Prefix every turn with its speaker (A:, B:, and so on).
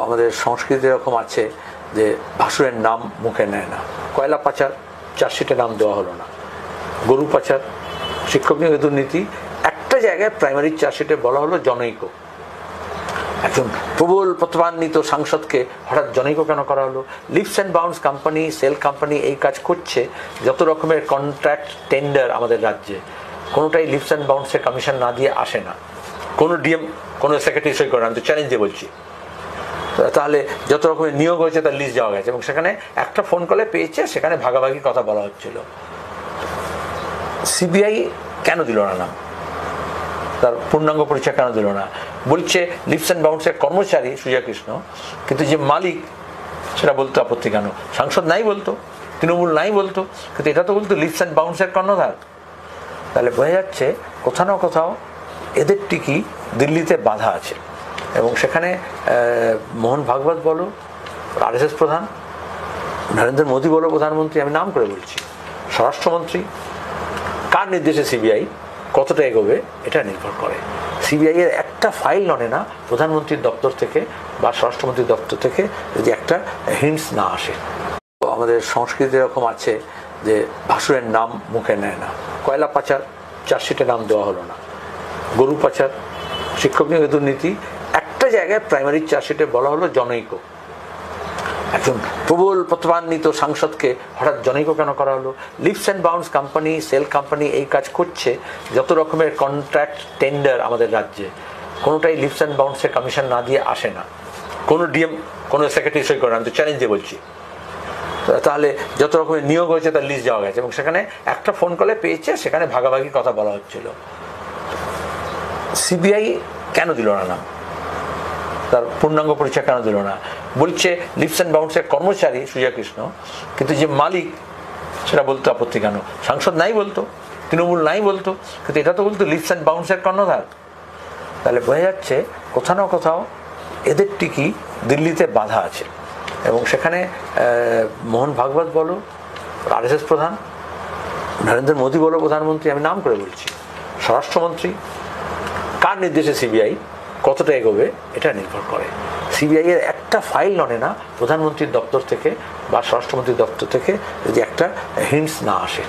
A: আমাদের সংস্কৃতি এরকম আছে যে ভাসুরের নাম মুখে নেয় না। কয়লা পাচার চার্জশিটে নাম দেওয়া হলো না, গরু পাচার, শিক্ষক নিয়োগে দুর্নীতি, একটা জায়গায় প্রাইমারি চার্জশিটে বলা হলো জনৈক। একজন প্রবল প্রতিভান্বিত সাংসদকে হঠাৎ জনৈক কেন করা হলো? Leaps and Bounds company, shell company এই কাজ করছে। যত রকমের কন্ট্রাক্ট টেন্ডার আমাদের রাজ্যে, কোনোটাই লিপস অ্যান্ড বাউন্সের কমিশন না দিয়ে আসে না। কোনো ডিএম, কোনো সেক্রেটারি সই করে না, আমি তো চ্যালেঞ্জ দিয়ে বলছি। তাহলে যত রকমের নিয়োগ হয়েছে তার লিস্ট যাওয়া গেছে এবং সেখানে একটা ফোন কলে পেয়েছে, সেখানে ভাগাভাগি কথা বলা হচ্ছিল। সিবিআই কেন দিল না নাম? তার পূর্ণাঙ্গ পরিচয় কেন দিল না? বলছে লিপস অ্যান্ড বাউন্সের কর্মচারী সুজয় কৃষ্ণ, কিন্তু যে মালিক সেটা বলতে আপত্তি কেন? সাংসদ নাই বলতো, তৃণমূল নাই বলতো, কিন্তু এটা তো বলতো লিপস অ্যান্ড বাউন্সের কর্ণধার। তাহলে বোঝা যাচ্ছে কোথাও না কোথাও এদের টিকি দিল্লিতে বাধা আছে। এবং সেখানে মোহন ভাগবত বলো, আরএসএস প্রধান, নরেন্দ্র মোদী বলো প্রধানমন্ত্রী, আমি নাম করে বলছি, স্বরাষ্ট্রমন্ত্রী, কার নির্দেশে সিবিআই কতটা এগোবে এটা নির্ভর করে। সিবিআই এর একটা ফাইল নড়ে না প্রধানমন্ত্রীর দপ্তর থেকে বা স্বরাষ্ট্রমন্ত্রীর দপ্তর থেকে যদি একটা হিন্টস না আসে। আমাদের সংস্কৃতি এরকম আছে যে ভাসুরের নাম মুখে নেয় না। কয়লা পাচার চার্জশিটে নাম দেওয়া হলো না, গরু পাচার, শিক্ষক নিয়োগে দুর্নীতি, একটা জায়গায় প্রাইমারি চার্জশিটে বলা হলো জনৈক। একজন প্রবল প্রতিভান্বিত সাংসদকে হঠাৎ জনৈক কেন করা হলো? Leaps and Bounds company, shell company এই কাজ করছে। যত রকমের কন্ট্রাক্ট টেন্ডার আমাদের রাজ্যে, কোনোটাই লিপস অ্যান্ড বাউন্সের কমিশন না দিয়ে আসে না। কোনো ডিএম, কোনো সেক্রেটারি সই করে না, আমি তো চ্যালেঞ্জ দিয়ে বলছি। তাহলে যত রকমের নিয়োগ হয়েছে তার লিস্ট যাওয়া গেছে এবং সেখানে একটা ফোন কলে পেয়েছে, সেখানে ভাগাভাগি কথা বলা হচ্ছিল। সিবিআই কেন দিল না নাম? তার পূর্ণাঙ্গ পরিচয় কেন দিল না? বলছে লিপস অ্যান্ড বাউন্সের কর্মচারী সুজয় কৃষ্ণ, কিন্তু যে মালিক সেটা বলতে আপত্তি কেন? সাংসদ নাই বলতো, তৃণমূল নাই বলতো, কিন্তু এটা তো বলতো লিপস অ্যান্ড বাউন্সের কর্ণধার। তাহলে বোঝা যাচ্ছে কোথাও না কোথাও এদের টিকি দিল্লিতে বাধা আছে। এবং সেখানে মোহন ভাগবত বলো, আরএসএস প্রধান, নরেন্দ্র মোদী বলো প্রধানমন্ত্রী, আমি নাম করে বলছি, স্বরাষ্ট্রমন্ত্রী, কার নির্দেশে সিবিআই কতটা এগোবে এটা নির্ভর করে। সিবিআই এর একটা ফাইল নড়ে না প্রধানমন্ত্রীর দপ্তর থেকে বা স্বরাষ্ট্রমন্ত্রীর দপ্তর থেকে যদি একটা হিন্টস না আসে।